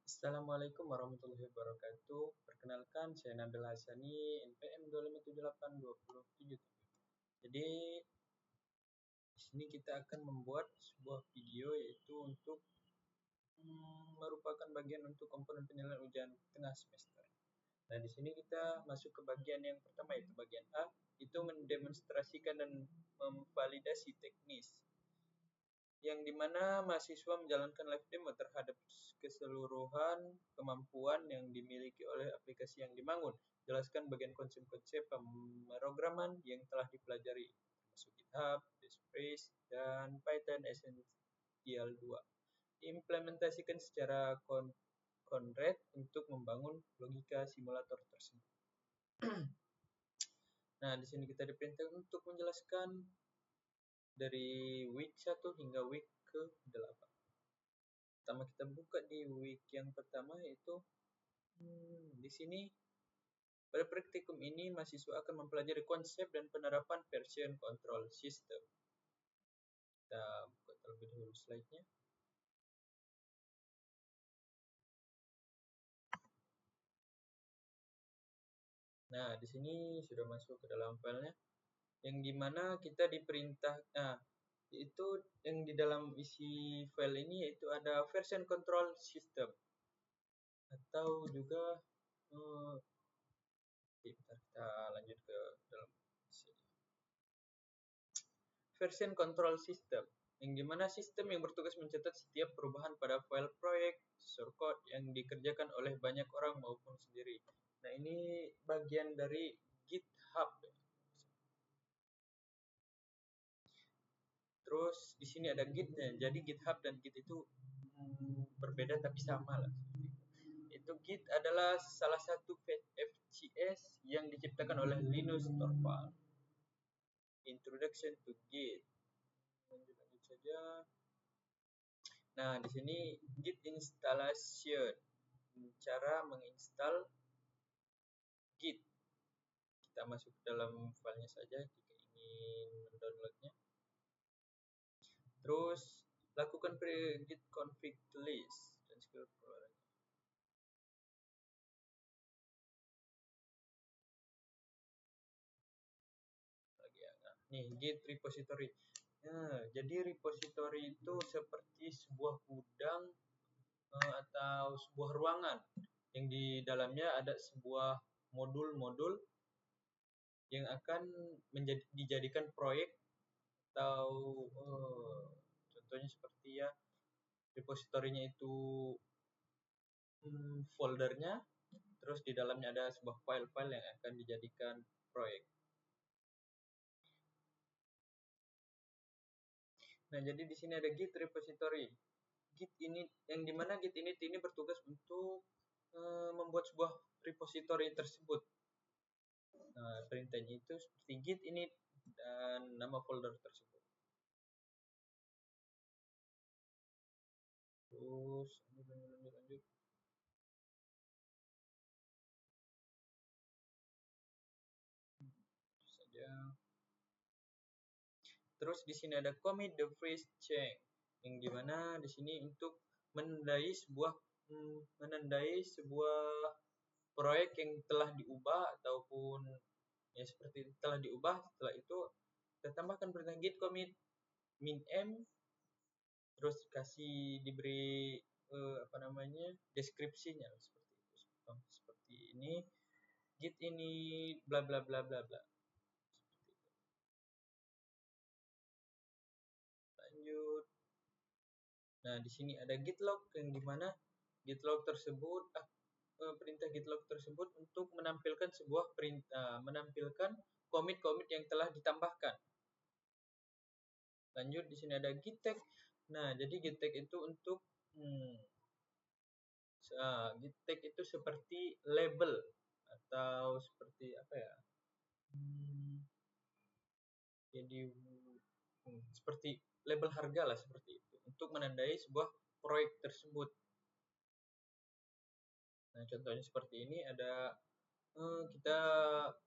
Assalamualaikum warahmatullahi wabarakatuh. Perkenalkan, saya Nabil Hasani, NPM 25782077. Jadi, di sini kita akan membuat sebuah video yaitu untuk merupakan bagian untuk komponen penilaian ujian tengah semester. Nah, di sini kita masuk ke bagian yang pertama yaitu bagian A, itu mendemonstrasikan dan memvalidasi teknis, yang dimana mahasiswa menjalankan live demo terhadap keseluruhan kemampuan yang dimiliki oleh aplikasi yang dibangun. Jelaskan bagian konsep-konsep pemrograman yang telah dipelajari, termasuk GitHub, Express, dan Python Essential 2. Diimplementasikan secara konkret untuk membangun logika simulator tersebut. Nah, di sini kita diperintah untuk menjelaskan dari week 1 hingga week ke-8. Pertama kita buka di week yang pertama yaitu di sini pada praktikum ini mahasiswa akan mempelajari konsep dan penerapan version control system. Kita buka terlebih dahulu slide-nya. Nah, di sini sudah masuk ke dalam filenya, yang dimana kita diperintah, itu yang di dalam isi file ini yaitu ada version control system atau juga kita lanjut ke dalam sini. Version control system, yang dimana sistem yang bertugas mencatat setiap perubahan pada file proyek shortcode yang dikerjakan oleh banyak orang maupun sendiri. Nah, ini bagian dari GitHub. Terus di sini ada Git-nya. Jadi GitHub dan Git itu berbeda tapi sama lah. Itu Git adalah salah satu FCS yang diciptakan oleh Linus Torvalds. Introduction to Git. Lanjut saja. Nah, di sini Git installation, cara menginstal Git. Kita masuk ke dalam filenya saja jika ingin mendownloadnya. Terus lakukan git config list dan skill program. Nih, Git repository. Nah, jadi repository itu seperti sebuah gudang atau sebuah ruangan yang di dalamnya ada sebuah modul-modul yang akan dijadikan proyek atau contohnya seperti ya repositorinya itu foldernya, terus di dalamnya ada sebuah file-file yang akan dijadikan proyek. Nah, jadi di sini ada Git repository. Git ini yang dimana Git ini bertugas untuk membuat sebuah repository tersebut. Nah, perintahnya itu seperti Git init dan nama folder tersebut. Terus lanjut. Saja. Terus di sini ada commit the first change, yang dimana di sini untuk menandai sebuah proyek yang telah diubah ataupun ya seperti telah diubah. Setelah itu kita tambahkan perintah git commit min m, terus diberi deskripsinya seperti ini, git ini bla bla bla bla bla. Lanjut. Nah, di sini ada git log, yang dimana git log tersebut perintah git log tersebut untuk menampilkan sebuah menampilkan commit yang telah ditambahkan. Lanjut, di sini ada git tag. Nah, jadi git tag itu untuk git tag itu seperti label atau seperti apa ya? Jadi seperti label harga lah, seperti itu, untuk menandai sebuah proyek tersebut. Nah, contohnya seperti ini ada kita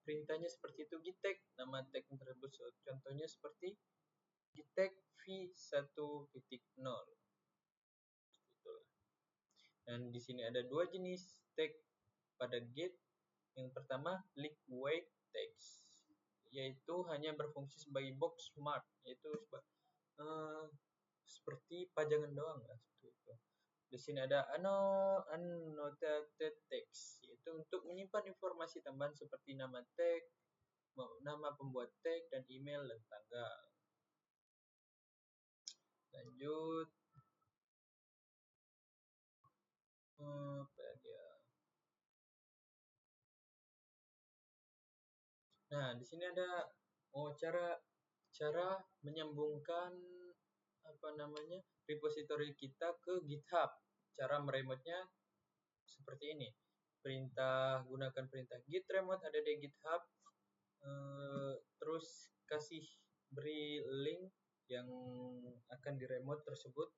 perintahnya seperti itu, git tag, nama tag tersebut contohnya seperti git tag v1.0. Dan di sini ada dua jenis tag pada Git. Yang pertama, lightweight tags, yaitu hanya berfungsi sebagai box smart, yaitu seperti pajangan doang lah, seperti itu. Di sini ada annotated text, yaitu untuk menyimpan informasi tambahan seperti nama tag, nama pembuat tag, dan email dan tanggal. Lanjut. Nah, di sini ada cara menyambungkan repository kita ke GitHub. Cara meremotnya seperti ini. Gunakan perintah git remote ada di GitHub. Terus beri link yang akan diremote tersebut.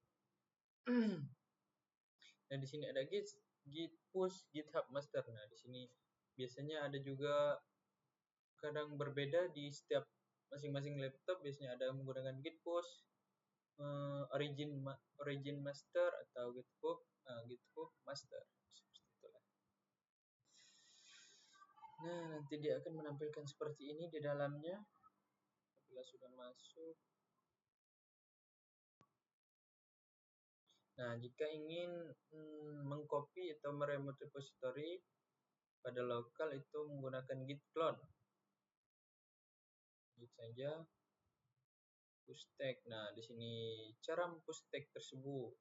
Dan di sini ada git push GitHub master. Nah, di sini biasanya ada juga kadang berbeda di setiap masing-masing laptop. Biasanya ada menggunakan git push origin master atau github master, seperti itulah. Nah, nanti dia akan menampilkan seperti ini di dalamnya apabila sudah masuk. Nah, jika ingin mengcopy atau meremote repository pada lokal itu menggunakan git clone. Git saja push tag. Nah, di sini cara push tag tersebut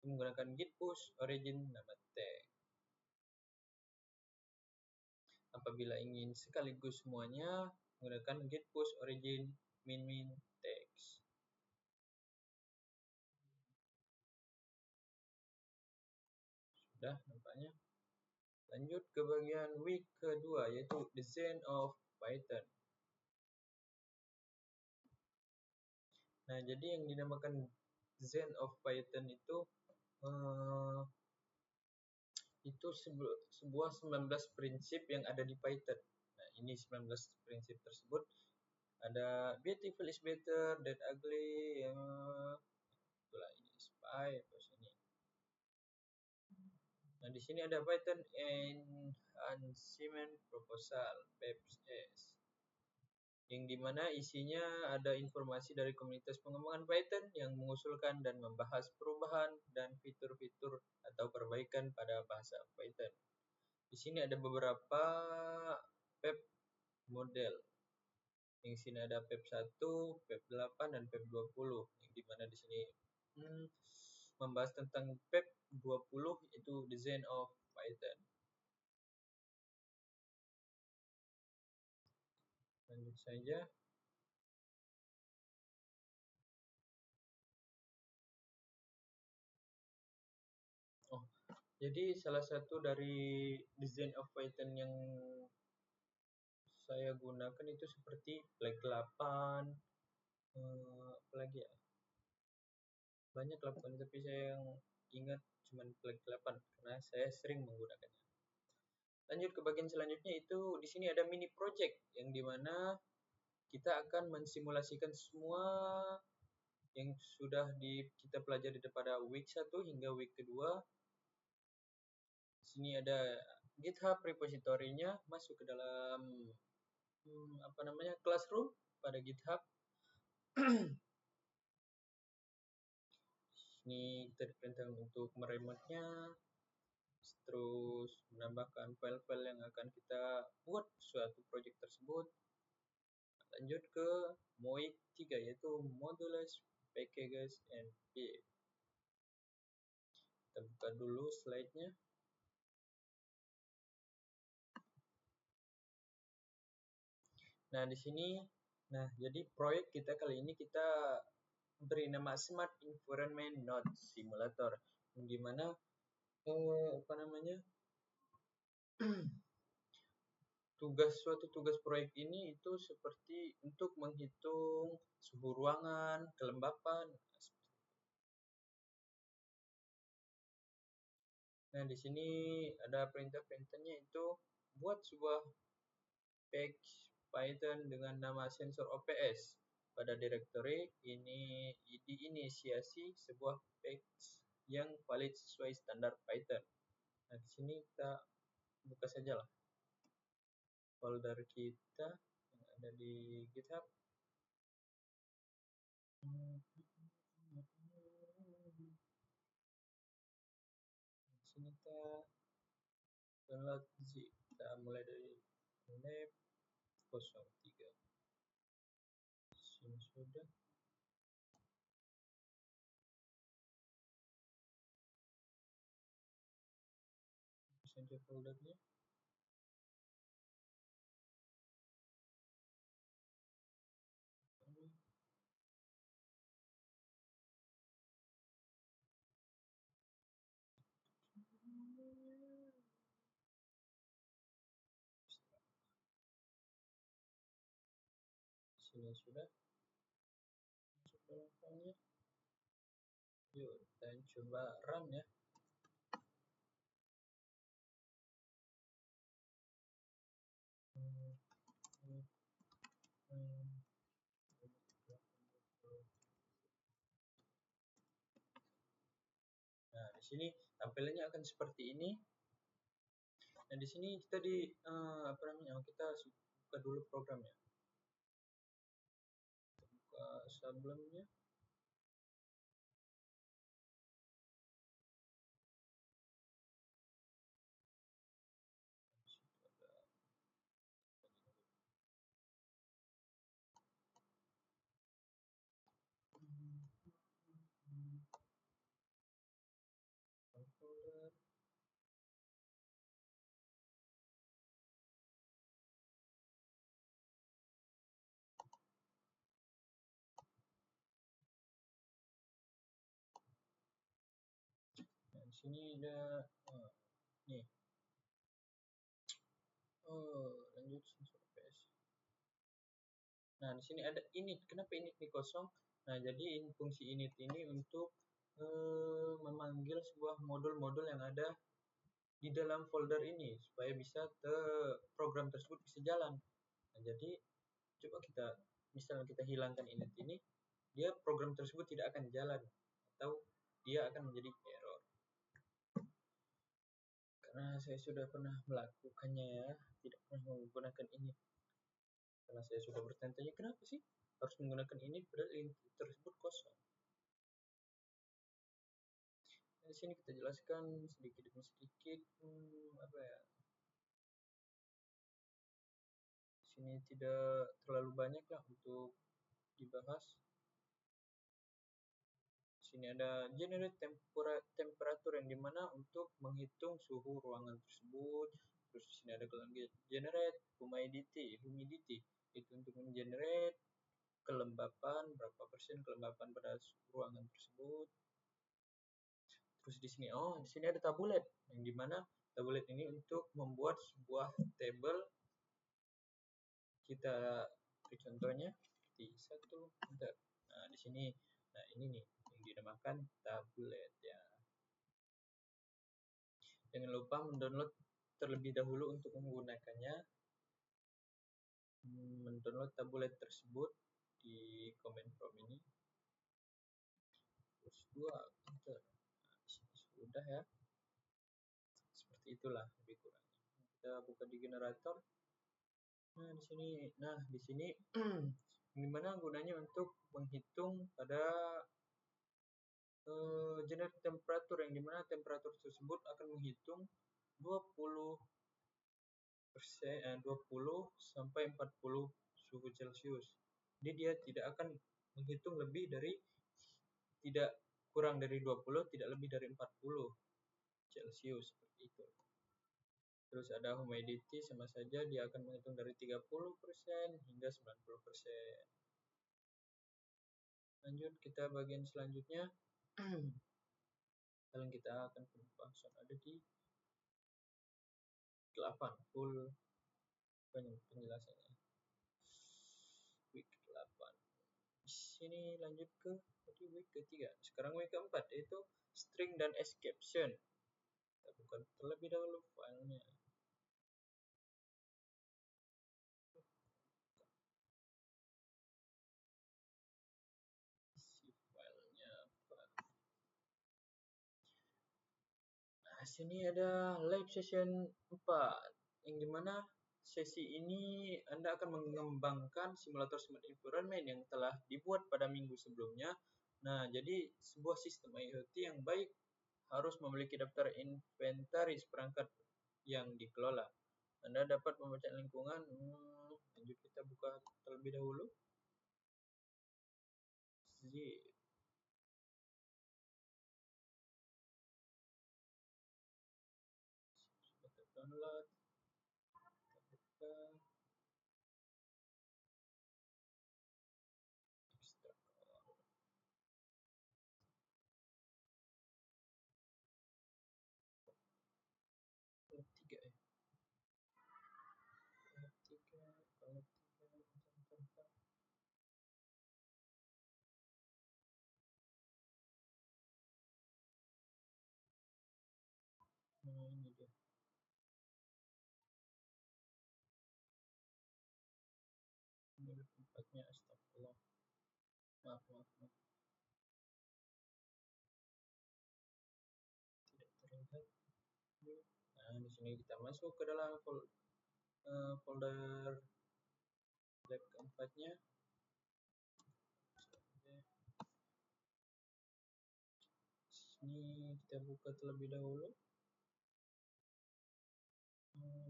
menggunakan git push origin nama tag. Apabila ingin sekaligus semuanya, menggunakan git push origin min tags. Sudah nampaknya. Lanjut ke bagian week kedua, yaitu Design of Python. Nah, jadi yang dinamakan Design of Python itu sebuah 19 prinsip yang ada di Python. Nah, ini 19 prinsip tersebut. Ada beautiful is better than ugly. Itulah ini spy terus ini. Nah, di sini ada Python Enhancement Proposal (PEPS), yang dimana isinya ada informasi dari komunitas pengembangan Python yang mengusulkan dan membahas perubahan dan fitur-fitur atau perbaikan pada bahasa Python. Di sini ada beberapa PEP model. Yang sini ada PEP 1, PEP 8, dan PEP 20. Yang dimana di sini membahas tentang PEP 20 itu Design of Python. Lanjut saja. Jadi salah satu dari Design of Python yang saya gunakan itu seperti Flag 8, apalagi ya, banyak lah, tapi saya yang ingat cuma Flag 8 karena saya sering menggunakannya. Lanjut ke bagian selanjutnya, itu di sini ada mini project yang dimana kita akan mensimulasikan semua yang sudah kita pelajari pada week 1 hingga week kedua. Di sini ada GitHub repository-nya, masuk ke dalam Classroom pada GitHub. Ini kita diperintahkan untuk meremote-nya, terus menambahkan file-file yang akan kita buat suatu project tersebut. Lanjut ke MOIC 3, yaitu Modules, Packages, and Pip. Kita buka dulu slide-nya. Nah, di sini, jadi proyek kita kali ini kita beri nama Smart Environment Node Simulator. Gimana suatu tugas proyek ini itu seperti untuk menghitung suhu ruangan, kelembapan. Nah, di sini ada perintah-perintahnya, itu buat sebuah package Python dengan nama sensor OPS pada directory ini, diinisiasi sebuah package yang valid sesuai standar Python. Nah, di sini kita buka saja lah folder kita yang ada di GitHub. Di sini kita download zip. Kita mulai dari lab 03. Di sini sudah. Saja foldernya. Sini sudah masuk dalam filenya. Yuk kita coba run ya. Nah, di sini tampilannya akan seperti ini. Nah, di sini kita kita buka dulu programnya. Kita buka Sublime-nya. Folder. Nah, di sini ada nih. Lanjut sensor PS. Nah, di sini ada init. Kenapa init ini kosong? Nah, jadi fungsi init ini untuk memanggil sebuah modul-modul yang ada di dalam folder ini supaya bisa program tersebut bisa jalan. Nah, jadi coba misalnya kita hilangkan init ini, dia program tersebut tidak akan jalan atau dia akan menjadi error. Karena saya sudah pernah melakukannya ya, tidak pernah menggunakan init. Karena saya sudah bertanya-tanya kenapa sih harus menggunakan init padahal init tersebut kosong. Di sini kita jelaskan sedikit demi sedikit Di sini tidak terlalu banyak lah untuk dibahas. Di sini ada generate temperatur yang dimana untuk menghitung suhu ruangan tersebut. Terus di sini ada generate humidity itu untuk mengenerate kelembapan, berapa persen kelembapan pada ruangan tersebut. Terus di sini ada tablet yang dimana tablet ini untuk membuat sebuah table. Kita beri contohnya di satu. Nah, di sini, ini nih yang dinamakan tablet ya. Jangan lupa mendownload terlebih dahulu untuk menggunakannya. Mendownload tablet tersebut di comment form ini. Terus 2 enter. Sudah ya, seperti itulah lebih kurang. Kita buka di generator. Nah di sini gimana gunanya untuk menghitung pada generate temperatur yang dimana temperatur tersebut akan menghitung 20 sampai 40 suhu Celcius. Jadi dia tidak akan menghitung tidak kurang dari 20, tidak lebih dari 40 Celcius seperti itu. Terus ada humidity, sama saja dia akan menghitung dari 30% hingga 90%. Lanjut kita bagian selanjutnya. Kalian kita akan pembahasan ada di 8 full penjelasannya. Week 8. Di sini lanjut ke week ketiga. Sekarang week keempat yaitu string dan exception. Kita buka terlebih dahulu filenya. Sini ada live session 4 yang dimana sesi ini Anda akan mengembangkan simulator smart environment yang telah dibuat pada minggu sebelumnya. Nah, jadi sebuah sistem IoT yang baik harus memiliki daftar inventaris perangkat yang dikelola. Anda dapat membaca lingkungan. Lanjut, kita buka terlebih dahulu. Sudah download. Kita buka. Ekstrak. Tiga ya. Kalau tiga. Nah, ini dia. Ini tempatnya, astagfirullah. Maaf. Tidak terlihat. Nah, di sini kita masuk ke dalam folder lab keempatnya. Sini kita buka terlebih dahulu.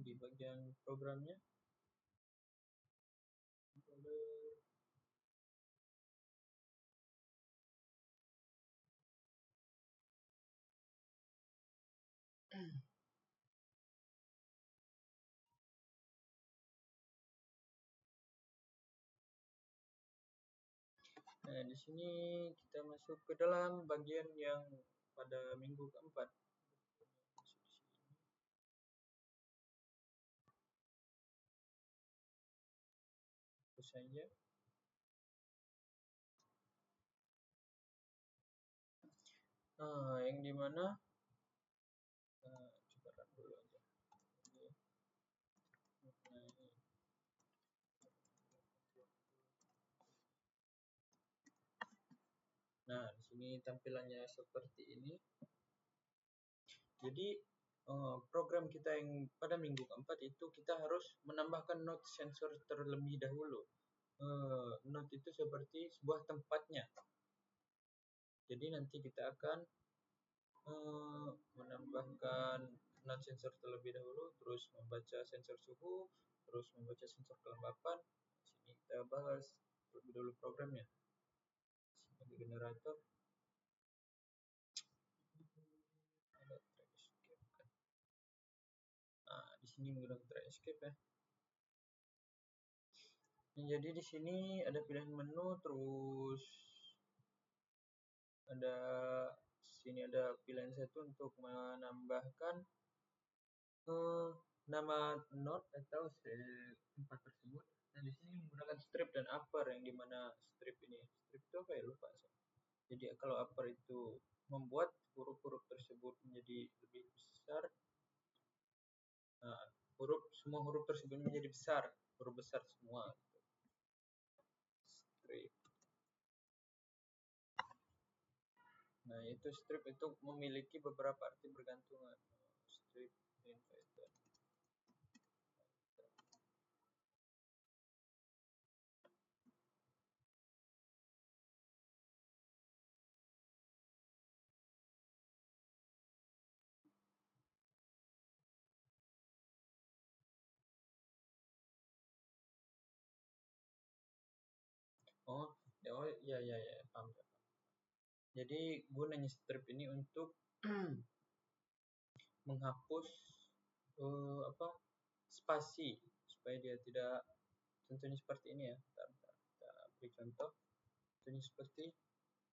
Di bagian programnya. Nah, di sini kita masuk ke dalam bagian yang pada minggu keempat. Itu saja. Yang dimana coba run dulu aja. Nah, di sini tampilannya seperti ini. Jadi program kita yang pada minggu keempat itu kita harus menambahkan node sensor terlebih dahulu. Node itu seperti sebuah tempatnya. Jadi nanti kita akan menambahkan node sensor terlebih dahulu, terus membaca sensor suhu, terus membaca sensor kelembapan. Sini kita bahas terlebih dahulu programnya. Sini generator. Nah, di sini menggunakan try escape ya. Jadi di sini ada pilihan menu, terus ada sini ada pilihan satu untuk menambahkan nama node atau tempat tersebut. Dan di sini menggunakan strip dan upper, yang dimana strip itu apa ya, lupa saya. Jadi kalau upper itu membuat huruf-huruf tersebut menjadi lebih besar. Nah, semua huruf tersebut menjadi besar, huruf besar semua. Strip. Nah, itu strip itu memiliki beberapa arti bergantungan. Strip inverter. Ya, paham. Jadi gunanya strip ini untuk menghapus spasi supaya dia tidak, contohnya seperti ini ya. Kita beri contoh. Contohnya seperti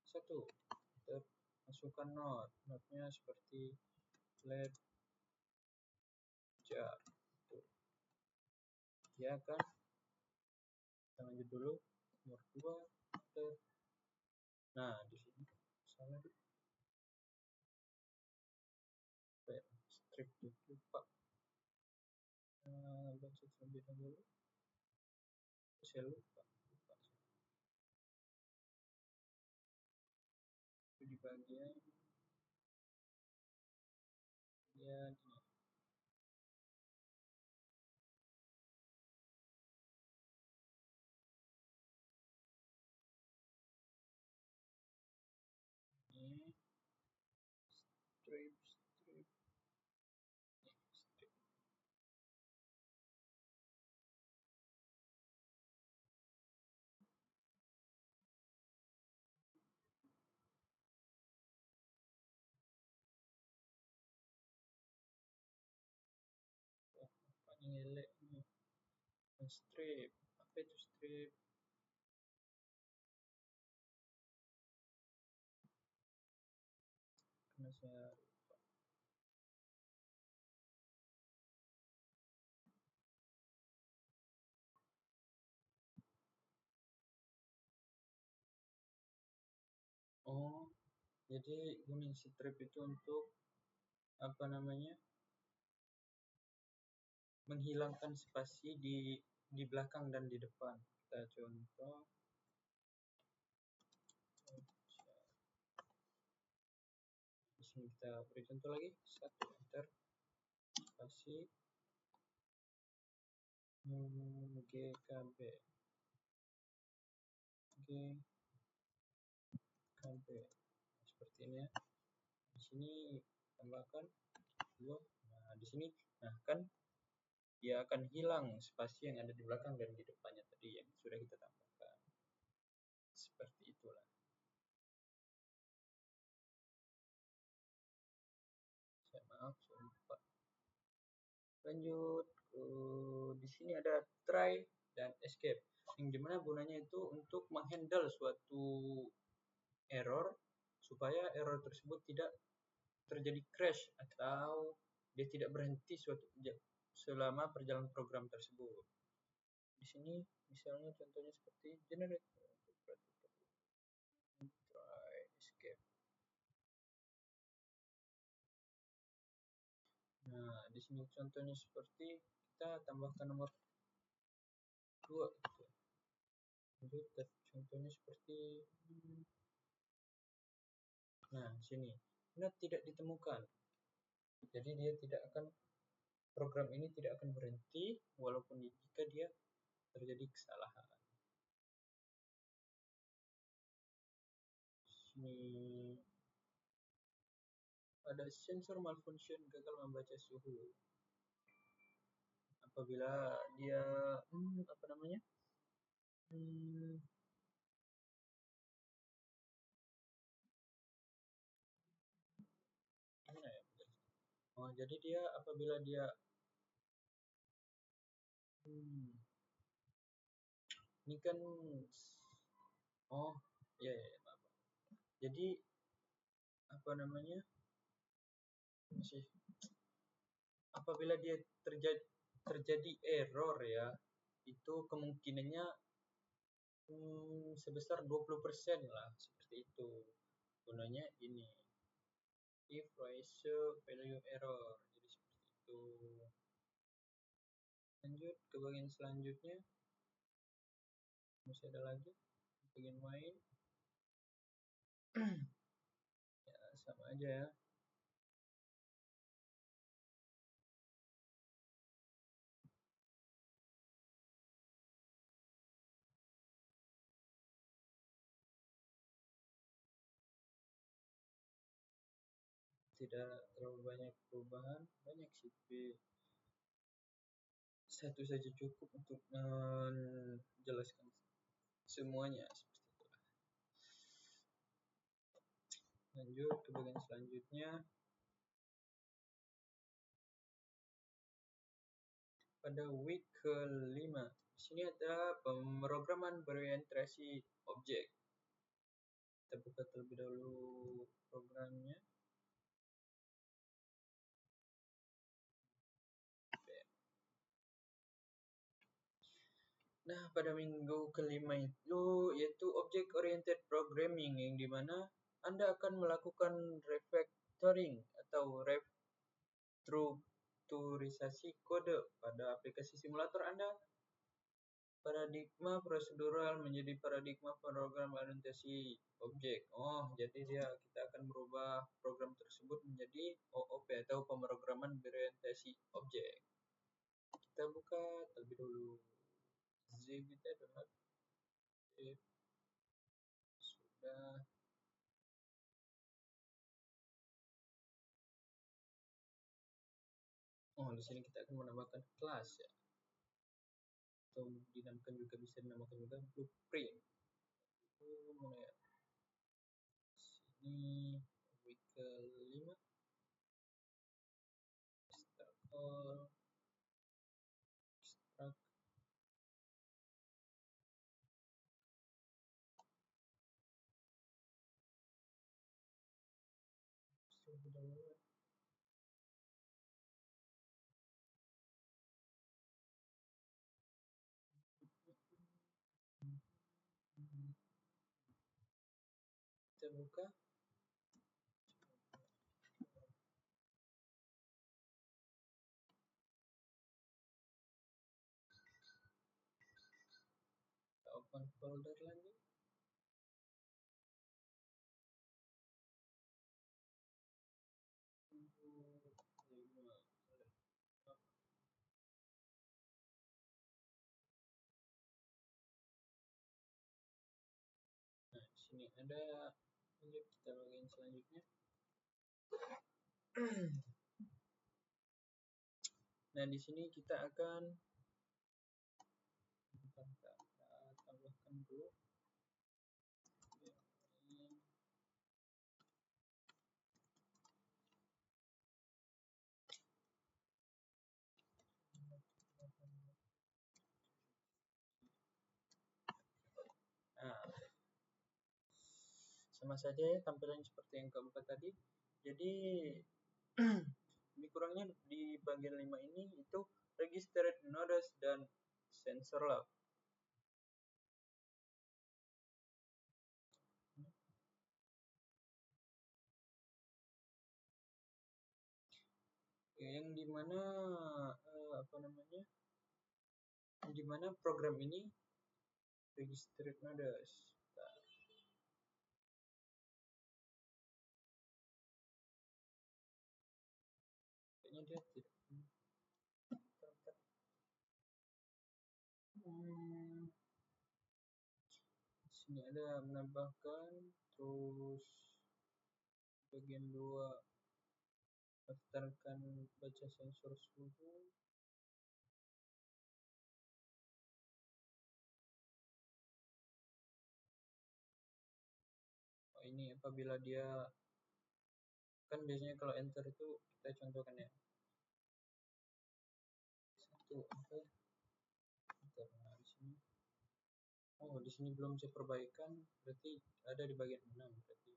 satu. Kita masukkan node-nya seperti flat jar. Dia akan, kita lanjut dulu nomor 2. Nah, di sini salah di strip lupa. Baca terlebih dahulu. Saya lupa. Di bagian kemudian ini strip strip strip. Oh, apanya ngelek nih. Strip, apa itu strip? Karena saya oh, jadi gunain strip itu untuk apa namanya, menghilangkan spasi di belakang dan di depan. Kita contoh, di sini kita beri contoh lagi, 1 enter spasi GKB GKB seperti ini ya. Di sini tambahkan 2. Nah, di sini nah kan dia akan hilang spasi yang ada di belakang dan di depannya tadi yang sudah kita tambahkan. Seperti itulah. Maaf, saya lupa. Lanjut, di sini ada try dan escape. Yang dimana gunanya itu untuk menghandle suatu error supaya error tersebut tidak terjadi crash atau dia tidak berhenti selama perjalanan program tersebut. Di sini misalnya contohnya seperti generate try escape. Nah, di sini contohnya seperti kita tambahkan nomor 2 gitu. Lanjut, contohnya seperti nah, sini. Nah, tidak ditemukan. Jadi dia tidak akan program ini tidak akan berhenti walaupun jika dia terjadi kesalahan. Sini ada sensor malfunction, gagal membaca suhu. Apabila dia apa namanya? Oh, jadi dia apabila dia ini kan oh ya, maaf. Jadi apa namanya? Masih apabila dia terjadi error ya, itu kemungkinannya sebesar 20% lah, seperti itu. Gunanya ini if ratio value error, jadi seperti itu. Lanjut ke bagian selanjutnya, masih ada lagi bagian main. Ya, sama aja ya. Tidak terlalu banyak perubahan, banyak sih, satu saja cukup untuk menjelaskan semuanya, seperti itulah. Lanjut ke bagian selanjutnya. Pada week ke-5, di sini ada pemrograman berorientasi objek. Kita buka terlebih dahulu programnya. Nah, pada minggu ke-5 itu yaitu Object Oriented Programming, yang dimana Anda akan melakukan refactoring atau restrukturisasi kode pada aplikasi simulator Anda Paradigma prosedural menjadi paradigma program orientasi objek. Oh, jadi kita akan merubah program tersebut menjadi OOP atau pemrograman berorientasi objek. Kita buka terlebih dulu zbit.zip. Sudah. Oh, di sini kita akan menambahkan kelas ya. Atau dinamakan juga, bisa dinamakan juga blueprint. Itu mana ya? Sini week ke-5. Start all. Extract. Kita buka. Kita open folder lagi. Nah, di sini ada. Lanjut, kita login selanjutnya. Nah, di sini kita akan tambahkan dulu. Nah, sama saja ya tampilan seperti yang keempat tadi. Jadi lebih kurangnya di bagian 5 ini itu registered nodes dan sensor lock. Yang dimana dimana program ini registered nodes. Kayaknya dia tidak. Sini ada menambahkan, terus bagian 2 daftarkan baca sensor suhu. Oh, ini apabila dia kan biasanya kalau enter itu kita contohkan ya. Satu apa ya? Nah, di sini. Oh, di sini belum saya perbaikan, berarti ada di bagian 6 berarti.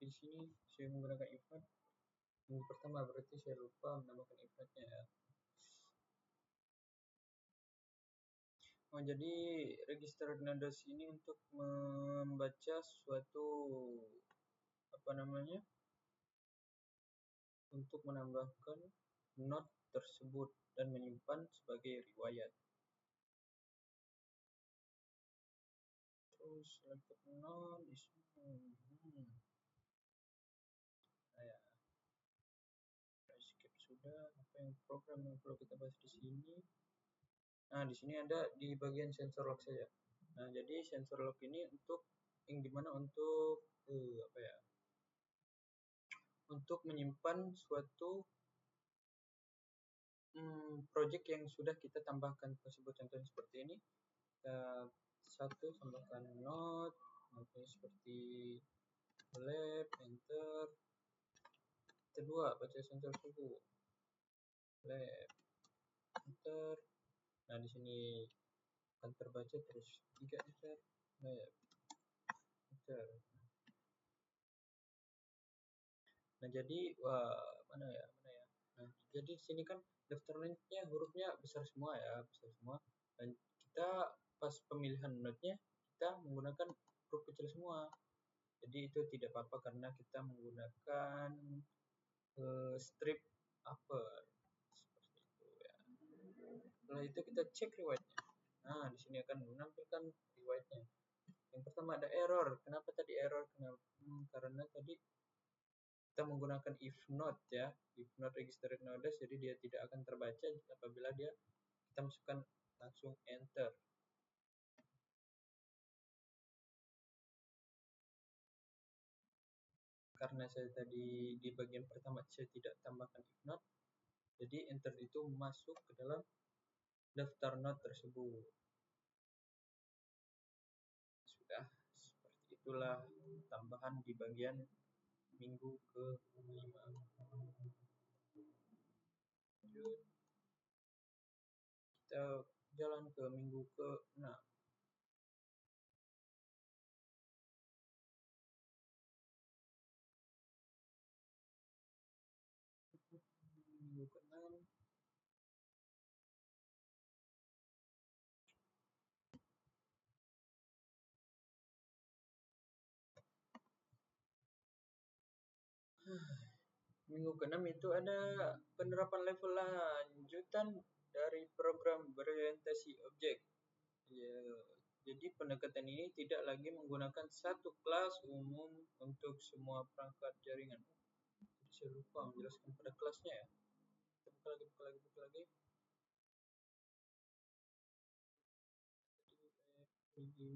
Di sini saya menggunakan event. Yang pertama berarti saya lupa menambahkan eventnya ya. Oh, jadi register nodes ini untuk membaca suatu untuk menambahkan node tersebut dan menyimpan sebagai riwayat. Terus select node di sini. Ya. Skip sudah. Apa yang program yang perlu kita bahas di sini? Nah, di sini ada di bagian sensor lock saja. Nah, jadi sensor lock ini untuk yang dimana untuk untuk menyimpan suatu project yang sudah kita tambahkan tersebut. Contohnya seperti ini. Kita satu tambahkan node, contohnya seperti lab, enter. Kedua, baca sensor suhu. Lab, enter. Nah, di sini akan terbaca terus 3 enter. Lab, enter. Nah, jadi mana ya? Nah, jadi di sini kan daftarnya hurufnya besar semua ya, besar semua. Dan kita pas pemilihan node-nya kita menggunakan huruf kecil semua. Jadi itu tidak apa-apa karena kita menggunakan strip upper seperti itu ya. Setelah itu kita cek riwayatnya. Nah, di sini akan menampilkan riwayatnya. Yang pertama ada error. Kenapa tadi error? Karena tadi kita menggunakan if not ya, if not registered nodes, jadi dia tidak akan terbaca apabila kita masukkan langsung enter. Karena saya tadi di bagian pertama saya tidak tambahkan if not, jadi enter itu masuk ke dalam daftar node tersebut. Sudah, seperti itulah tambahan di bagian minggu ke-5. Lanjut, kita jalan ke minggu ke-6. Minggu ke-6 Minggu ke-6 itu ada penerapan level lanjutan dari program berorientasi objek. Ya, jadi pendekatan ini tidak lagi menggunakan satu kelas umum untuk semua perangkat jaringan. Jadi saya lupa menjelaskan pada kelasnya ya. Buka lagi. Jadi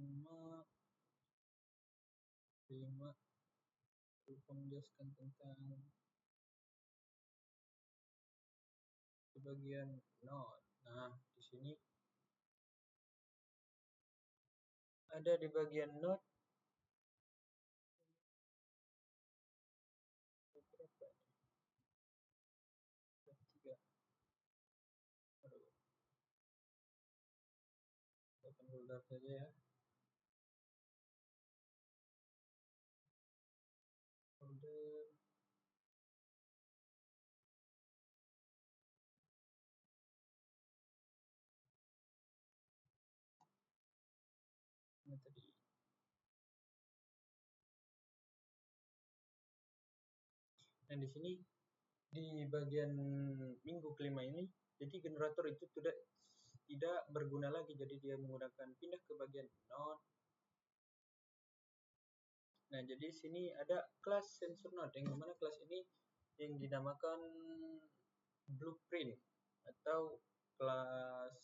5 lupa menjelaskan tentang di bagian node. Nah, di sini ada di bagian node berapa ini? 3. Aduh, kita folder saja ya. Folder ini tadi. Nah, di sini di bagian minggu kelima ini, jadi generator itu tidak berguna lagi, jadi dia menggunakan pindah ke bagian node. Nah, jadi sini ada kelas sensor node, yang dimana kelas ini yang dinamakan blueprint atau kelas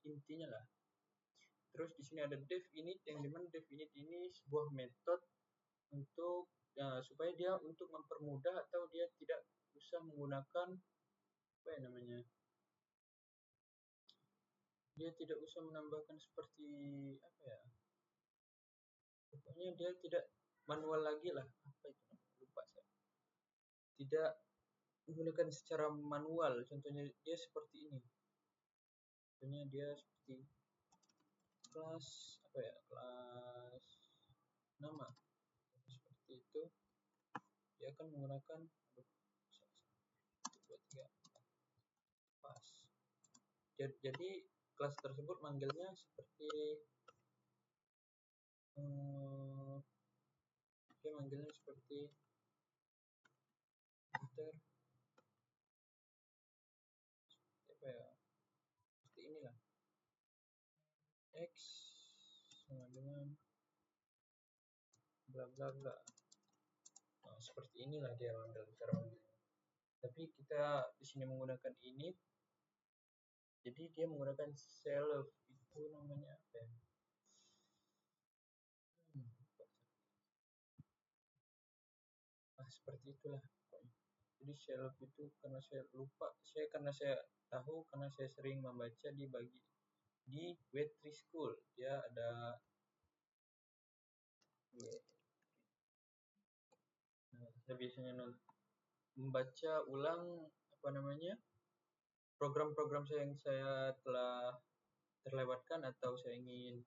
intinya lah. Terus di sini ada dev init, yang dimana dev init ini sebuah metode untuk supaya dia untuk mempermudah atau dia tidak usah menggunakan apa ya namanya, dia tidak usah menambahkan seperti apa ya, pokoknya dia tidak manual lagi lah, apa itu namanya, lupa saya, tidak menggunakan secara manual. Contohnya dia seperti ini, contohnya dia seperti kelas apa ya, kelas nama seperti itu, dia akan menggunakan 1, 2, 3 pas. Jadi kelas tersebut manggilnya seperti dia manggilnya seperti enter apa ya, seperti inilah x sama dengan bla bla bla. Nah, seperti inilah dia manggil, cara manggilnya. Tapi kita di sini menggunakan ini, jadi dia menggunakan self, itu namanya apa ya? Seperti itulah. Jadi self itu karena saya lupa, karena saya tahu karena saya sering membaca di Web3 School. Dia ada saya biasanya membaca ulang apa namanya, program-program yang saya telah terlewatkan atau saya ingin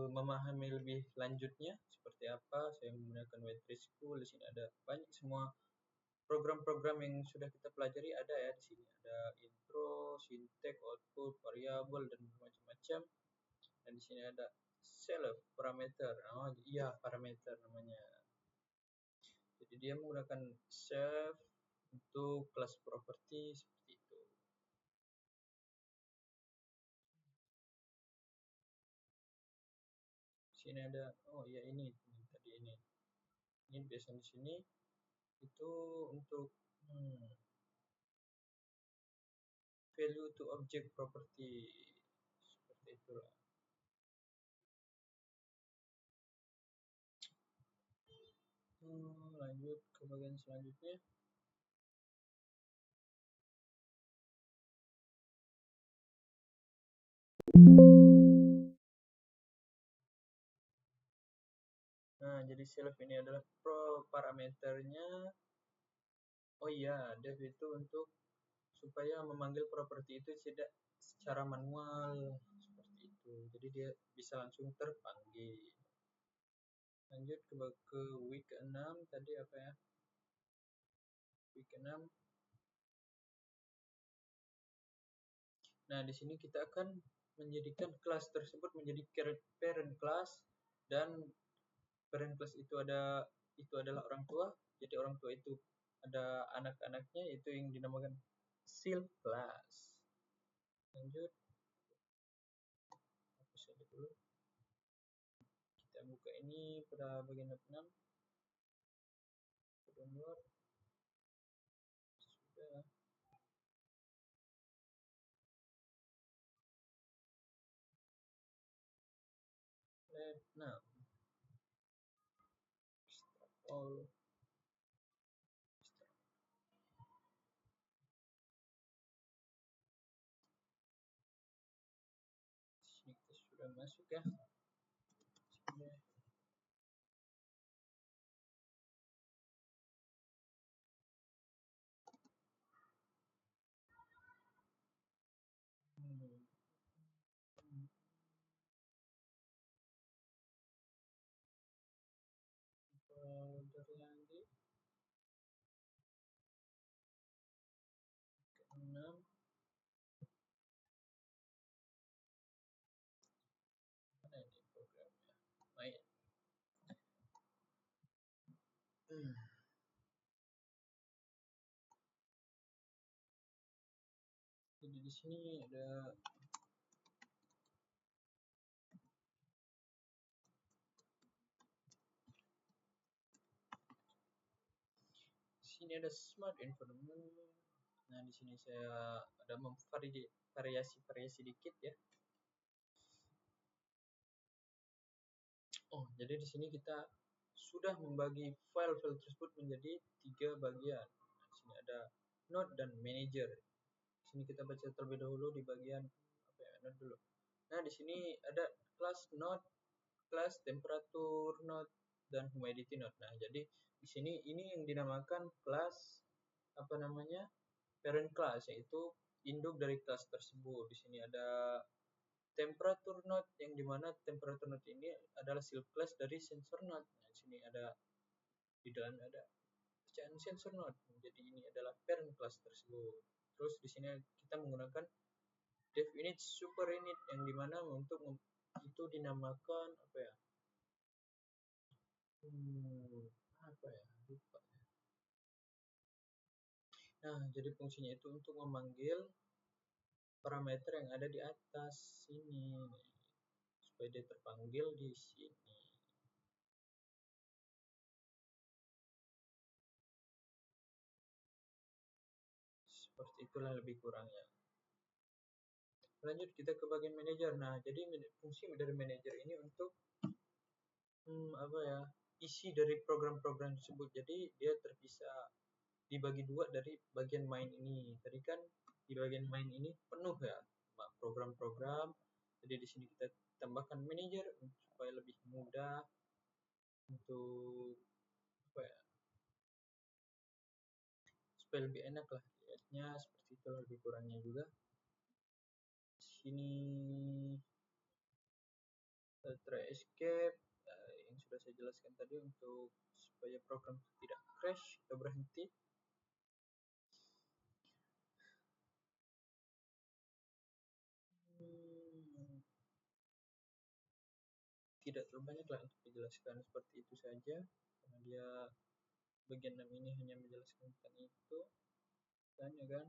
memahami lebih lanjutnya seperti apa. Saya menggunakan Web3 School. Di sini ada banyak semua program-program yang sudah kita pelajari ada ya. Di sini ada intro, syntax, output, variabel dan macam-macam. Dan di sini ada self, parameter. Oh iya, parameter namanya. Jadi dia menggunakan self untuk kelas properti seperti itu. Sini ada, oh ya ini tadi ini biasanya di sini itu untuk value to object property seperti itulah. Lanjut ke bagian selanjutnya. Nah, jadi self ini adalah parameternya. Oh iya, dev itu untuk supaya memanggil properti itu tidak secara manual seperti itu. Jadi dia bisa langsung terpanggil. Lanjut ke week 6 tadi apa ya? Week 6. Nah, di sini kita akan menjadikan kelas tersebut menjadi parent class, dan parent class itu adalah orang tua. Jadi orang tua itu ada anak-anaknya, itu yang dinamakan child class. Lanjut, hapus saja dulu. Kita buka ini pada bagian 6. Download. Sudah. Nah, all sini kita sudah masuk ya. Sudah. Folder lagi. 6. Mana ini programnya? Main. Jadi di sini ada smart environment. Nah, di sini saya ada variasi dikit ya. Oh, jadi di sini kita sudah membagi file-file tersebut menjadi 3 bagian. Nah, di sini ada node dan manager. Di sini kita baca terlebih dahulu di bagian node dulu. Nah, di sini ada kelas node, kelas temperature node, dan humidity node. Nah, jadi di sini ini yang dinamakan kelas parent class, yaitu induk dari kelas tersebut. Di sini ada temperature node, yang dimana temperature node ini adalah child class dari sensor node. Nah, di sini di dalam ada bacaan sensor node. Jadi ini adalah parent class tersebut. Terus di sini kita menggunakan dev init, super init, yang dimana untuk itu dinamakan apa ya? Lupa. Nah, jadi fungsinya itu untuk memanggil parameter yang ada di atas sini supaya dia terpanggil di sini. Seperti itulah lebih kurangnya. Lanjut kita ke bagian manajer. Nah, jadi fungsi dari manajer ini untuk isi dari program-program tersebut. Jadi dia terpisah dibagi dua dari bagian main ini. Tadi kan di bagian main ini penuh ya program-program. Jadi di sini kita tambahkan manajer supaya lebih mudah untuk supaya lebih enak lah lihatnya, seperti itu lebih kurangnya juga. Sini try escape yang sudah saya jelaskan tadi untuk supaya program tidak crash atau berhenti. Tidak terlalu banyak lah untuk dijelaskan, seperti itu saja karena dia bagian 6 ini hanya menjelaskan tentang itu kan, ya kan.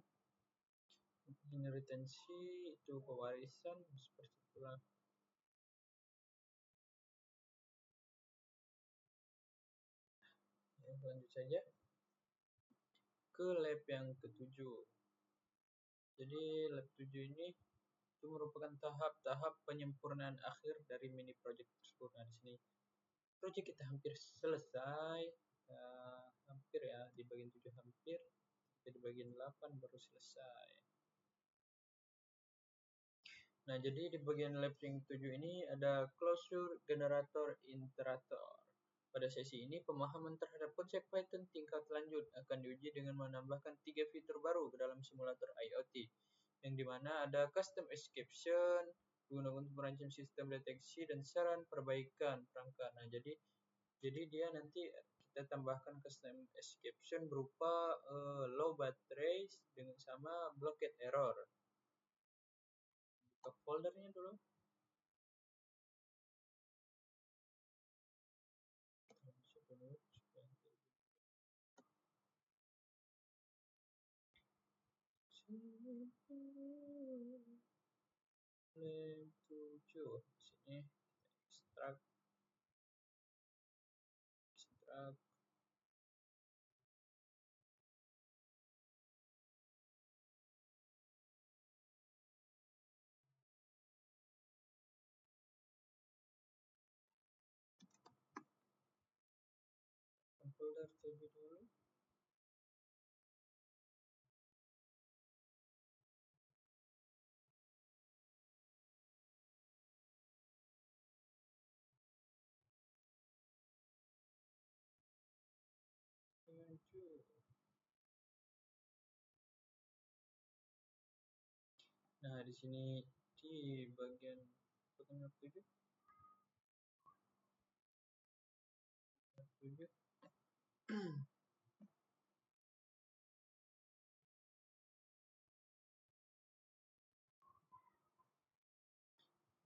Inheritansi itu pewarisan, seperti itulah. Ya, lanjut saja ke lab yang ketujuh. Jadi lab 7 ini itu merupakan tahap-tahap penyempurnaan akhir dari mini project tersebut. Nah, di sini project kita hampir selesai. Hampir ya, di bagian 7 hampir. Kita di bagian 8 baru selesai. Nah, jadi di bagian lab yang 7 ini ada closure generator iterator. Pada sesi ini, pemahaman terhadap konsep Python tingkat lanjut akan diuji dengan menambahkan 3 fitur baru ke dalam simulator IoT, yang dimana ada custom exception, guna untuk merancang sistem deteksi dan saran perbaikan perangkat. Nah, jadi dia nanti kita tambahkan custom exception berupa low battery dengan sama blockade error. Buka foldernya dulu. Lem 7 sini ekstrak folder terlebih dulu. Nah, di sini di bagian 7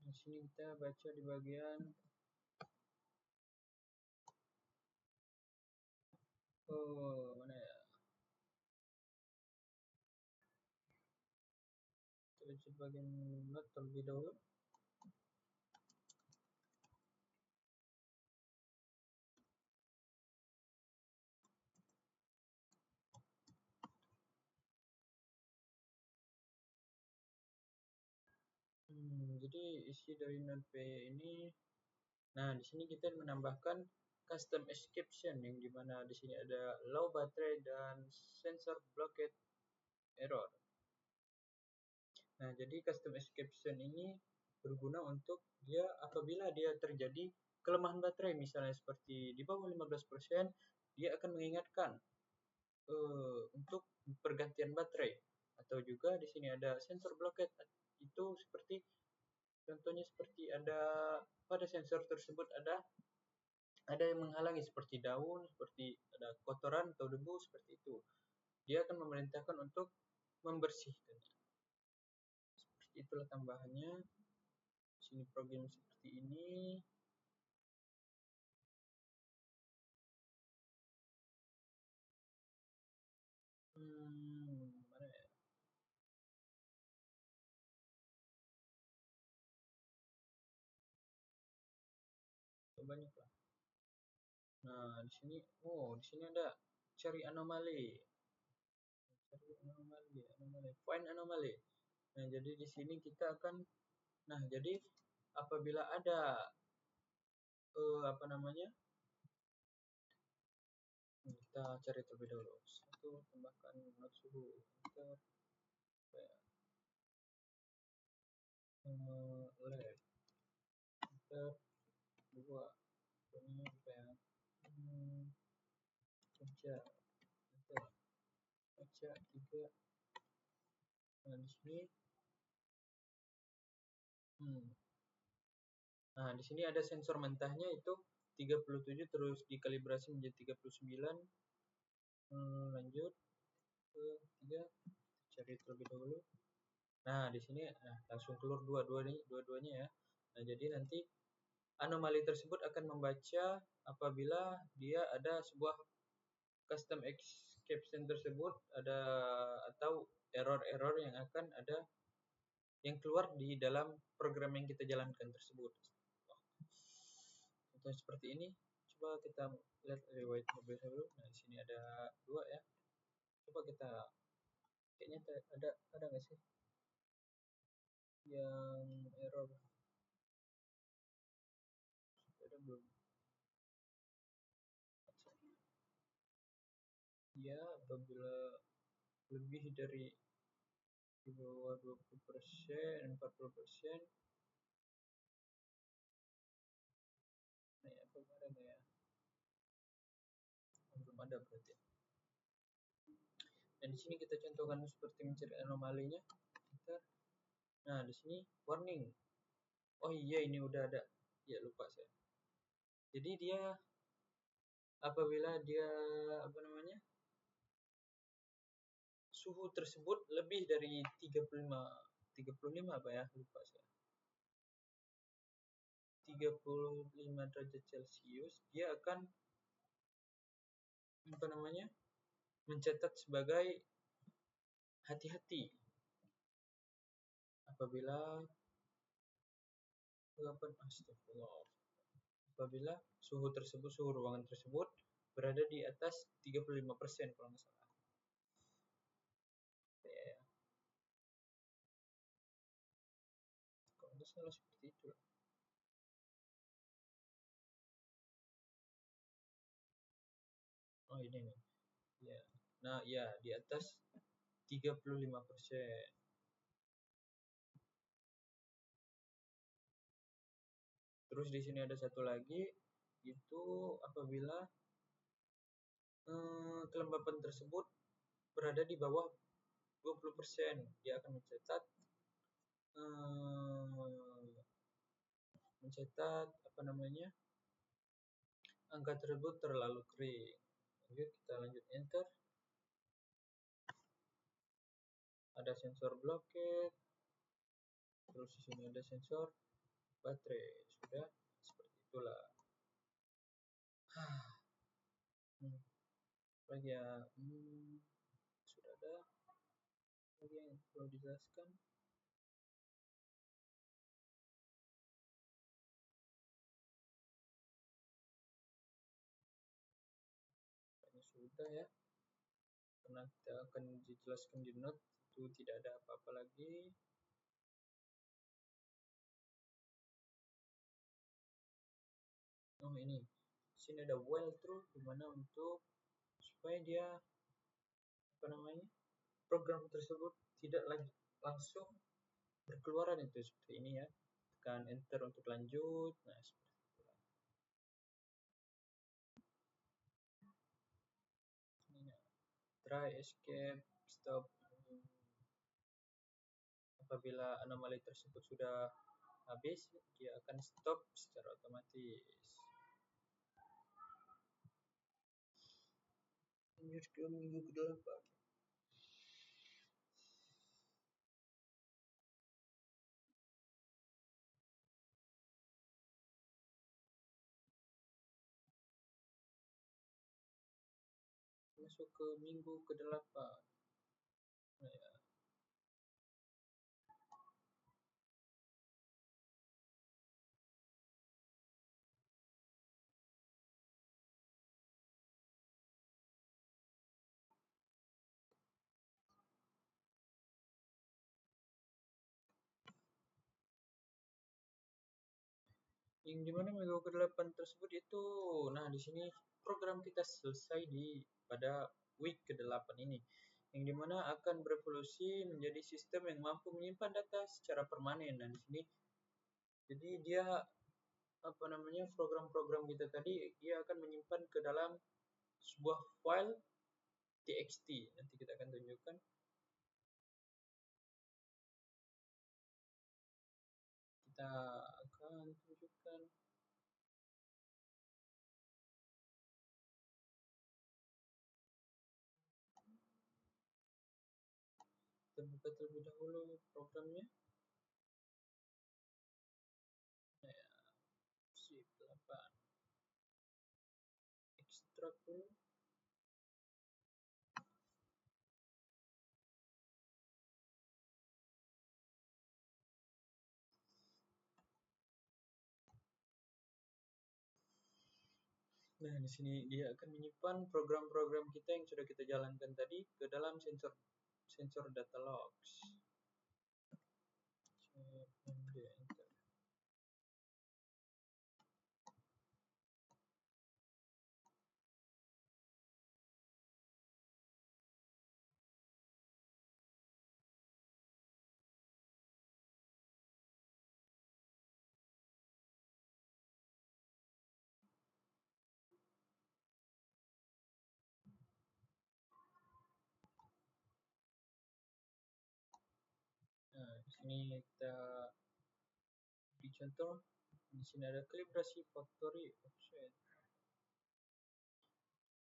di sini kita baca di bagian mana ya? Kita baca bagian note terlebih dahulu. Jadi isi dari note P ini, nah di sini kita menambahkan custom exception yang dimana di sini ada low battery dan sensor blockade error. Nah, jadi custom exception ini berguna untuk dia apabila dia terjadi kelemahan baterai, misalnya seperti di bawah 15%, dia akan mengingatkan untuk pergantian baterai. Atau juga di sini ada sensor blockade, itu seperti contohnya seperti ada pada sensor tersebut ada yang menghalangi seperti daun, seperti ada kotoran atau debu seperti itu. Dia akan memerintahkan untuk membersihkan. Seperti itulah tambahannya. Sini program seperti ini. Mana ya? Banyak lah. Nah, di sini ada cari anomali. Find anomali. Nah, jadi di sini kita akan jadi apabila ada apa namanya? Kita cari terlebih dahulu. Satu, tambahkan not suhu. Enter. Lab. Enter. 2. Ini apa ya? Kerja. Enter. Baca 3. Nah, di sini Nah, di sini ada sensor mentahnya itu 37 terus dikalibrasi menjadi 39. Lanjut ke 3, cari terlebih dahulu. Nah, di sini langsung keluar dua-duanya ya. Nah, jadi nanti anomali tersebut akan membaca apabila dia ada sebuah custom exception tersebut ada atau error-error yang akan ada yang keluar di dalam program yang kita jalankan tersebut. Contoh seperti ini, coba kita lihat riwayat mobil dulu. Nah, di sini ada 2 ya. Coba kita kayaknya ada nggak sih yang error? Ada belum? Ya, apabila lebih dari di bawah 20%, 40%. Nah, ya, belum ada nggak ya? Belum ada berarti. Dan di sini kita contohkan seperti mencari anomalinya. Nah, di sini warning. Oh iya, ini udah ada. Ya, lupa saya. Jadi dia apabila dia suhu tersebut lebih dari 35 apa ya, lupa saya. 35 derajat Celcius, dia akan mencatat sebagai hati-hati. Apabila suhu ruangan tersebut berada di atas 35% kalau nggak salah. Ya. Kalau nggak salah seperti itu. Oh, ini nih. Ya. Nah, ya, di atas 35%. Terus di sini ada satu lagi, itu apabila kelembapan tersebut berada di bawah 20%, dia akan mencatat angka tersebut terlalu kering. Oke, kita lanjut enter. Ada sensor blockade. Terus di sini ada sensor baterai. Sudah seperti itulah. Lagi ya, sudah ada lagi yang perlu dijelaskan. Kayaknya sudah ya, karena kita akan dijelaskan di note itu tidak ada apa-apa lagi. Oh, ini sini ada while true, dimana untuk supaya dia program tersebut tidak lagi langsung berkeluaran itu seperti ini ya. Tekan enter untuk lanjut. Nah, seperti itu. Ini try escape stop. Apabila anomali tersebut sudah habis, dia akan stop secara otomatis. Lanjut ke minggu ke-8. Masuk ke minggu ke-8. Nah, ya. Yang dimana minggu ke-8 tersebut itu, nah di sini program kita selesai pada week ke-8 ini, yang dimana akan berevolusi menjadi sistem yang mampu menyimpan data secara permanen. Dan di sini jadi dia program-program kita tadi dia akan menyimpan ke dalam sebuah file txt. Nanti kita akan tunjukkan. Kita akan tunjukkan. Kita buka terlebih dahulu programnya. Nah, ya, sip 8. Ekstrak dulu. Nah, di sini dia akan menyimpan program-program kita yang sudah kita jalankan tadi ke dalam sensor data logs. Enter. Nah, di sini kita beri contoh. Di sini ada kalibrasi factory offset,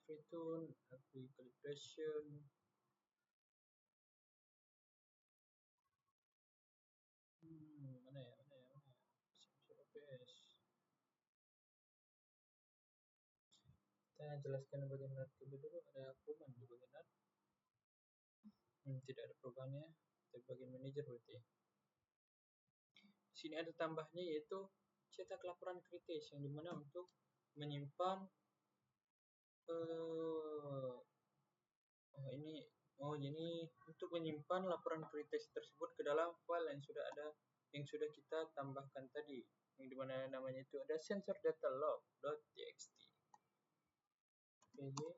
retune, agree calibration. Mana ya? Sensor OPS. Kita jelaskan bagian narkoba dulu. Ada perubahan di bagian tidak ada perubahannya. Kita bagian manajer berarti. Di sini ada tambahnya yaitu cetak laporan kritis yang dimana untuk menyimpan ini untuk menyimpan laporan kritis tersebut ke dalam file yang sudah ada, yang sudah kita tambahkan tadi, yang dimana namanya itu ada sensor data log.txt. Oke.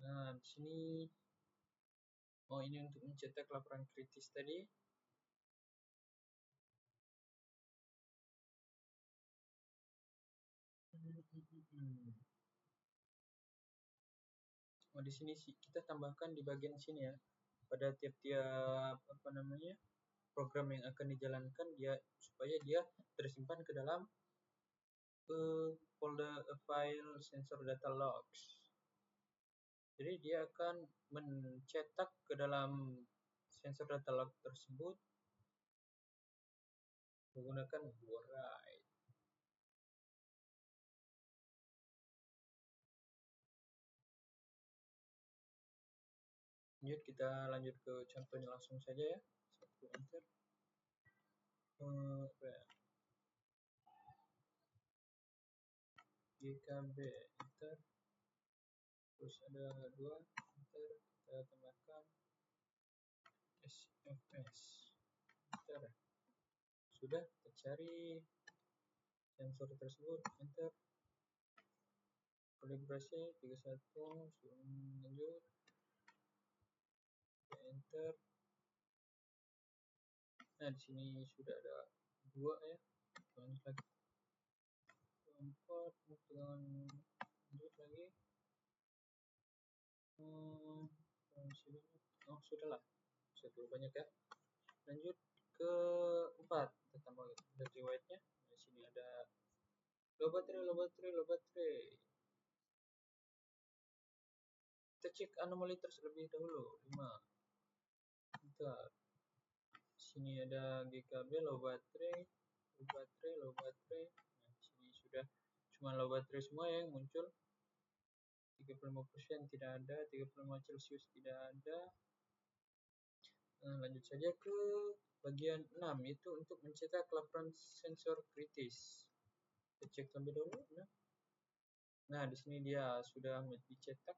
Nah, di sini ini untuk mencetak laporan kritis tadi. Di sini kita tambahkan di bagian sini ya. Pada tiap-tiap program yang akan dijalankan dia supaya dia tersimpan ke dalam folder file sensor data logs. Jadi dia akan mencetak ke dalam sensor data log tersebut menggunakan write. Kita lanjut ke contohnya langsung saja ya. Enter. GKB enter. Terus ada 2 enter. Kita tambahkan SFS enter. Sudah, kita cari sensor tersebut enter. Kalibrasi 31 lanjut. Enter. Nah, di sini sudah ada 2 ya. Lanjut lagi. 4 dengan lanjut lagi. Sudahlah. Sudah terlalu banyak ya. Lanjut ke 4. Kita tambah riwayatnya. Di sini ada low battery. Kita cek anomali terlebih dahulu. 5. Bentar. Sini ada GKB low battery. Nah, di sini sudah cuma low battery semua yang muncul. 35% tidak ada, 35 Celsius tidak ada. Nah, lanjut saja ke bagian 6 yaitu untuk mencetak laporan sensor kritis. Kita cek terlebih dahulu. Nah, di sini dia sudah dicetak.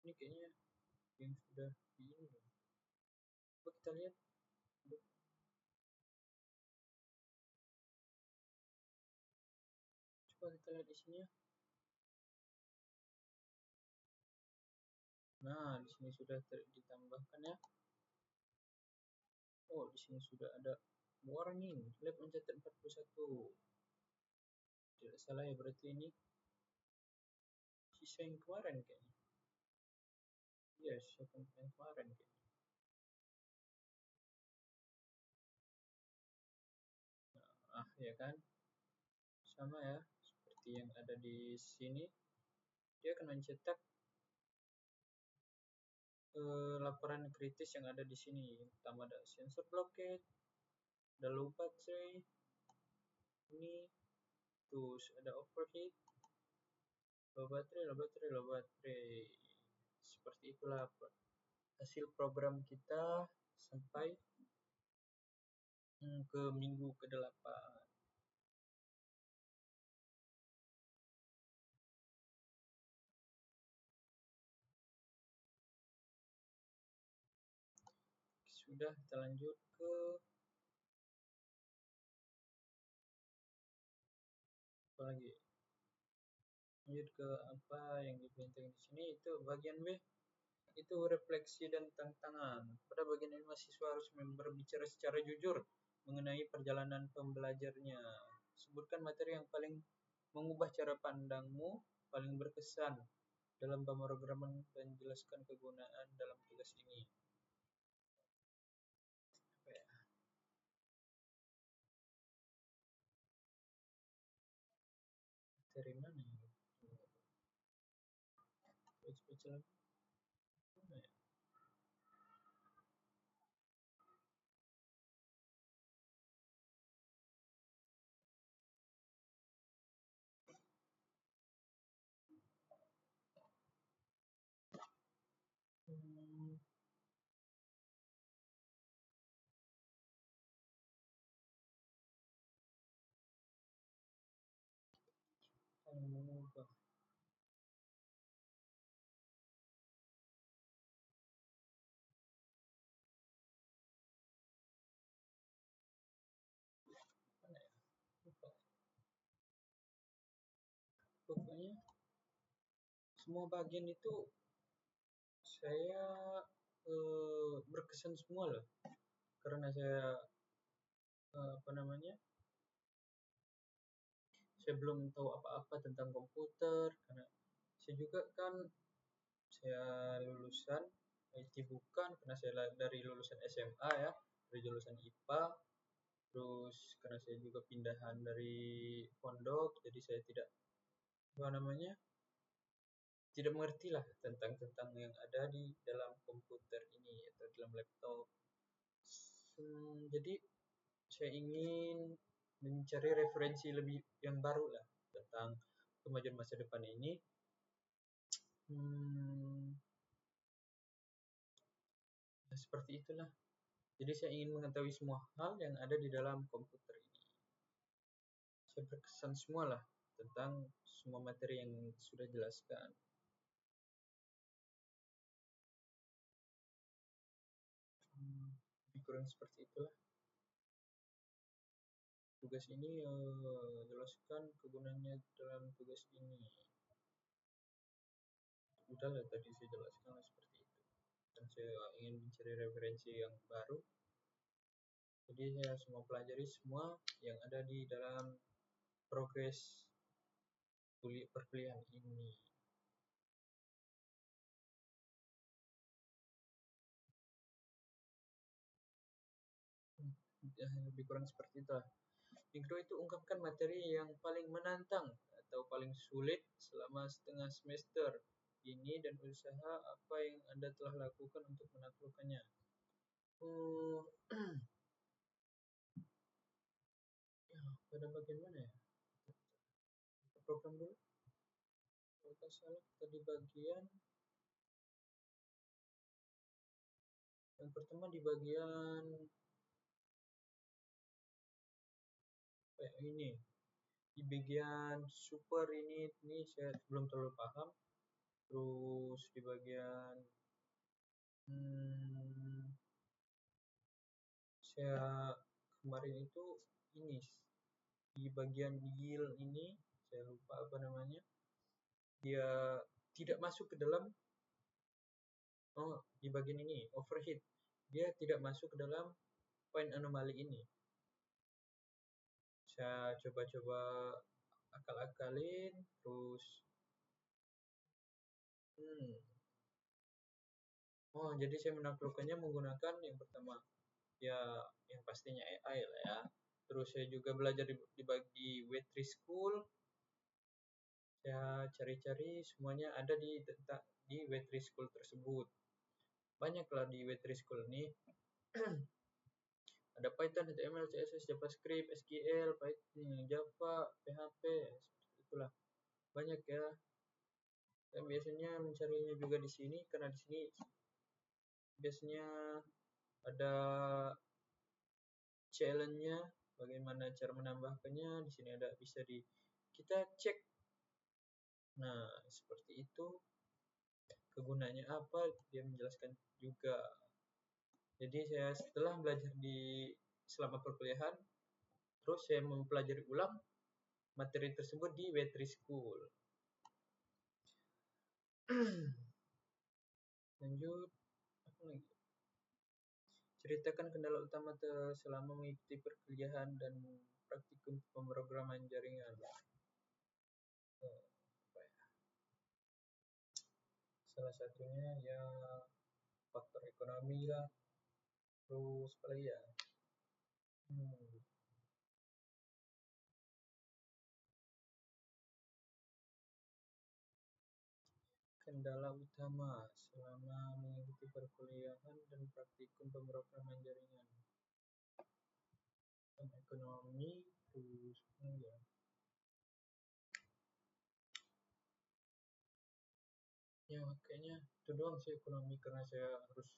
Ini kayaknya yang sudah ini. Coba kita lihat. Coba kita lihat di sini ya. Nah, di sini sudah ditambahkan ya. Di sini sudah ada warning, lab mencatat 41. Tidak salah ya, berarti ini sisa yang kemarin kayaknya. Yes, sisa yang kemarin kayaknya. Nah, ya kan? Sama ya, seperti yang ada di sini. Dia akan mencetak laporan kritis yang ada di sini. Yang pertama ada sensor blockade, ada low baterai ini, terus ada overheat, low baterai. Seperti itulah hasil program kita sampai ke minggu ke-8. Sudah, kita lanjut ke apa lagi? Lanjut ke apa yang dipintain di sini, itu bagian B. Itu refleksi dan tantangan. Pada bagian ini mahasiswa harus berbicara secara jujur mengenai perjalanan pembelajarnya. Sebutkan materi yang paling mengubah cara pandangmu, paling berkesan dalam pemrograman, dan jelaskan kegunaan dalam tugas ini. Apa ya? Materi mana ya? Baca lagi. Mana ya? Paling mengubah. Mana ya? Lupa. Pokoknya semua bagian itu saya berkesan semua loh, karena saya apa namanya, saya belum tahu apa-apa tentang komputer, karena saya juga kan saya lulusan IT bukan, karena saya dari lulusan SMA ya, dari jurusan IPA. Terus karena saya juga pindahan dari pondok, jadi saya tidak apa namanya, tidak mengerti lah tentang yang ada di dalam komputer ini atau dalam laptop. Jadi saya ingin mencari referensi lebih yang baru lah tentang kemajuan masa depan ini. Seperti itulah. Jadi saya ingin mengetahui semua hal yang ada di dalam komputer ini. Saya berkesan semua lah tentang semua materi yang sudah jelaskan. Lebih kurang seperti itulah. Tugas ini jelaskan kegunaannya dalam tugas ini. Udah lah, tadi saya jelaskan lah seperti itu. Dan saya ingin mencari referensi yang baru. Jadi saya semua pelajari semua yang ada di dalam progres perkuliahan ini. Lebih kurang seperti itu lah. Yang kedua itu, ungkapkan materi yang paling menantang atau paling sulit selama setengah semester ini dan usaha apa yang Anda telah lakukan untuk menaklukkannya. Ya, pada bagian mana ya? Program dulu. Kalau tidak salah tadi bagian yang pertama di bagian ini, di bagian super ini saya belum terlalu paham. Terus di bagian saya kemarin itu ini di bagian yield ini saya lupa apa namanya, dia tidak masuk ke dalam di bagian ini overheat, dia tidak masuk ke dalam point anomali ini. Saya coba-coba akal-akalin, terus jadi saya menaklukkannya menggunakan yang pertama ya yang pastinya AI lah ya. Terus saya juga belajar di Web3 School. Saya cari-cari semuanya ada di Web3 School tersebut. Banyaklah di Web3 School ini Ada Python, HTML, CSS, JavaScript, SQL, Python, Java, PHP, itulah banyak ya. Dan biasanya mencarinya juga di sini karena di sini biasanya ada challenge-nya, bagaimana cara menambahkannya. Di sini ada bisa kita cek. Nah, seperti itu. Kegunaannya apa? Dia menjelaskan juga. Jadi saya setelah belajar selama perkuliahan, terus saya mempelajari ulang materi tersebut di W3 School. Lanjut, apa lagi? Ceritakan kendala utama selama mengikuti perkuliahan dan praktikum pemrograman jaringan. Salah satunya ya faktor ekonomi lah. Terus apa lagi ya? Kendala utama selama mengikuti perkuliahan dan praktikum pemrograman jaringan. Ekonomi, terus ya. Ya kayaknya itu doang sih ekonomi, karena saya harus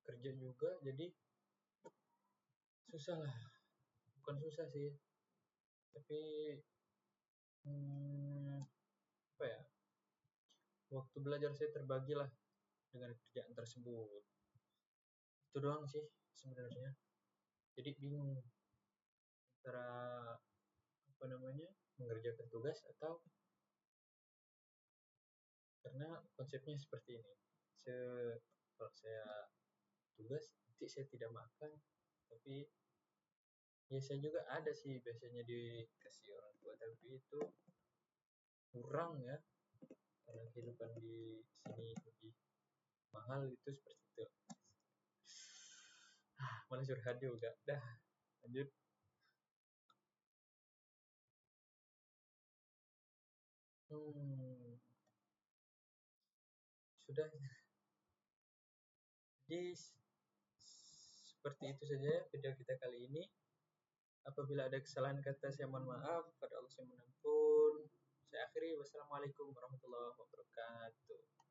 kerja juga, jadi susah lah. Bukan susah sih, tapi apa ya, waktu belajar saya terbagi lah dengan kerjaan tersebut. Itu doang sih sebenarnya. Jadi bingung antara mengerjakan tugas atau, karena konsepnya seperti ini. Kalau saya tugas nanti saya tidak makan, tapi biasanya juga ada sih biasanya dikasih orang tua, tapi itu kurang ya, karena kehidupan di sini lebih mahal itu, seperti itu. Malah curhat juga. Dah, lanjut. Sudah. Jadi seperti itu saja video kita kali ini. Apabila ada kesalahan kata, saya mohon maaf. Pada Allah saya mengampun. Saya akhiri. Wassalamualaikum warahmatullahi wabarakatuh.